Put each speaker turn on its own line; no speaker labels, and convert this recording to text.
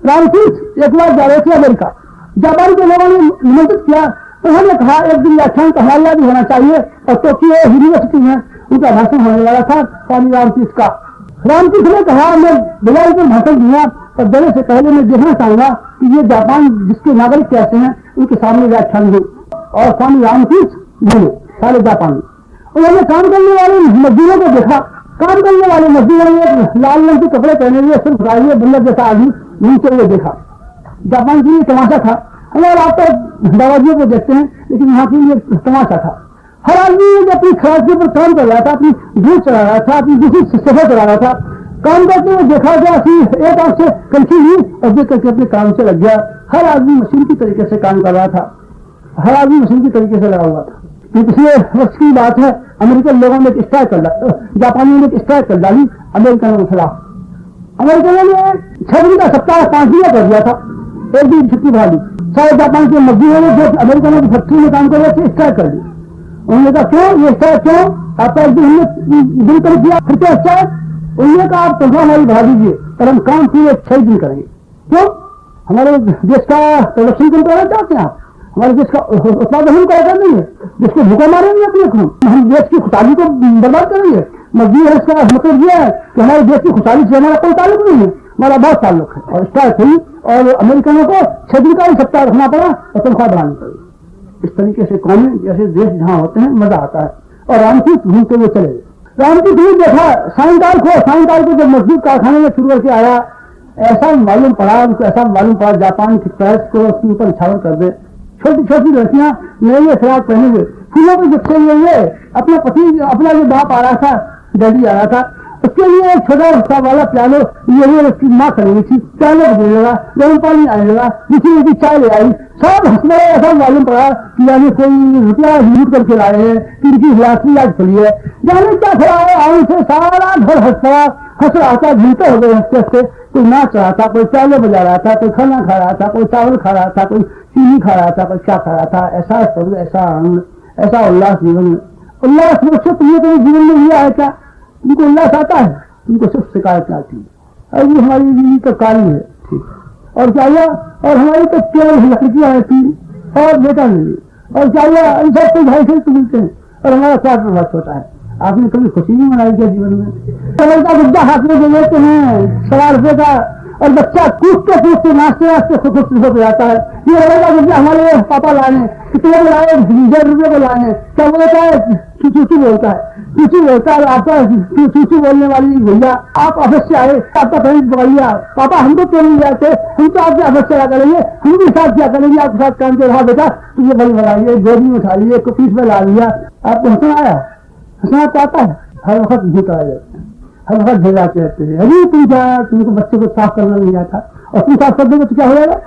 रामतीर्थ एक बार जा रहे थे अमेरिका। जापान के लोगों ने निमंत्रित किया, तो उन्होंने कहा एक दिन व्याख्यान तो हमारे यहाँ भी होना चाहिए, और टोक्यो यूनिवर्सिटी में उनका भाषण होने वाला था स्वामी रामतीर्थ का। रामतीर्थ ने कहा मैं बिलाल पर भाषण दूंगा, और देने से पहले मैं देखना चाहूंगा कि ये जापान जिसके नागरिक कैसे हैं, उनके सामने व्याख्यान दूं। और स्वामी रामतीर्थ बोले सारे जापान में। उन्होंने काम करने वाले मजदूरों को देखा, काम करने वाले मजदूरों ने लाल रंग के कपड़े पहने हुए, सिर्फ राइए बल्लभ जैसा आदमी नीचे हुए देखा। जापान के लिए तमाशा था। हमारे आप तो दावाजियों को देखते हैं, लेकिन यहाँ के लिए तमाशा था। हर आदमी अपनी खराबी पर काम कर रहा था, अपनी दूध चला रहा था, अपनी दूसरी सफर चला रहा था। काम करते हुए देखा गया, एक आंख से कनखी हुई और देख करके अपने काम से लग गया। हर आदमी मशीन की तरीके से काम कर रहा था, हर आदमी मशीन की तरीके से लगा हुआ था। पिछले वर्ष की बात है, अमेरिकन लोगों ने एक स्ट्राइक कर डाली, जापानियों ने एक स्ट्राइक कर डाली अमेरिकनों के खिलाफ। अमेरिकनों ने 6 दिन का सप्ताह 5 दिन कर दिया था, एक दिन छुट्टी बढ़ा दी। सारे जापान के मजदूरों ने जो अमेरिकनों की फैक्ट्री में काम कर रहे थे स्ट्राइक कर दी। उन्होंने कहा क्यों ये स्ट्राइक, क्यों आपका एक दिन हमने दिन कर दिया, फिर क्या स्ट्राइक? उन्होंने कहा आप तनख्वाह हमारी बढ़ा दीजिए, पर हम काम पूरे 6 दिन करेंगे। क्यों? हमारे देश का प्रोडक्शन कम करना चाहते हैं आप? हमारे देश का उत्पादन हम क्या कर देंगे? देश को भूखा मारेंगे अपने को? हम देश की खुशहाली को बर्बाद करेंगे? मजदूर है, इसका मतलब यह है कि हमारे देश की खुशहाली से हमारा कोई ताल्लुक नहीं है, हमारा बहुत ताल्लुक है। और स्ट्राइक हुई और अमेरिकनों को 6 दिन का ही सप्ताह रखना पड़ा और तनख्वाह बढ़ानी पड़ी। इस तरीके से कौमें जैसे देश जहाँ होते हैं मजा आता है। और रामतीर्थ घूमते हुए चले गए। रामतीर्थ ने देखा सायंकाल को जब मजदूर कारखाने में शुरू करके आया, ऐसा मालूम पड़ा उनको, ऐसा मालूम पड़ा जापान की पैस को उसके ऊपर निछावर कर दे। छोटी छोटी लड़कियां नए फ्रॉक पहने हुए फूलों को गुस्से हुए, अपना पति, अपना जो बाप आ रहा था, डैडी आ रहा था, उसके लिए एक छोटा सा वाला प्यालो ये उसकी माँ खड़ी हुई थी, प्यालो को देने लगा, गर्म पानी आने लगा, नीचे चाय ले आई। सब हंसने ऐसा मालूम पड़ा कि यानी कोई रुपया लूट करके लाए हैं, इनकी हिलासी आज खुली है। जाने क्या खड़ा है, आने से सारा घर हंस पड़ा, हंस रहा था, झूलते हो गए हंसते हंसते। कोई नाच रहा था, कोई प्याले बजा रहा था, कोई खाना खा रहा था, कोई चावल खा रहा था, कोई चीनी खा रहा था, कोई क्या खा रहा था। ऐसा सब, ऐसा आनंद, ऐसा उल्लास जीवन में। उल्लास तुम्हें तो जीवन में लिया है क्या? तुमको उल्लास आता है? तुमको सिर्फ शिकायत आती है। अब ये हमारी जिंदगी का कार्य है, ठीक। और क्या हुआ? और हमारी तो केवल लड़कियां हैं 3 और बेटा नहीं। और क्या हुआ? इन सब कोई भाई से तो मिलते हैं और हमारा क्या प्रभाव होता है। आपने कभी खुशी नहीं मनाई क्या जीवन में? कमल का गुड्डा हाथ में दे देते हैं 1.25 रुपए का, और बच्चा कूदते नाचते खुश हो जाता है। ये रहेगा गुड्डा हमारे पापा लाए, कितने को लाए? 1.5 रुपए को लाए। क्या बोलता है? चूचू बोलता है, चूचू बोलता है। आपका चूचू बोलने वाली भैया, आप ऑफिस से आए, आपका पेरेंट पकड़िया, पापा हमको क्यों नहीं जाते, हम तो आपके ऑफिस से क्या करेंगे, हम भी साथ क्या करेंगे, आपके साथ काम कर रहा बेटा, तुझे बड़ी बनाइए, गोदी में उठा लिए, कुपीस में ला लिया। आपको हंसना आया? हंसना तो आता है, हर वक्त भूत आ जाते हैं, हर वक्त भेजाते रहते हैं। अरे तुमको बच्चे को साफ करना नहीं आता, और तुम साफ कर दोगे तो क्या हो जाएगा?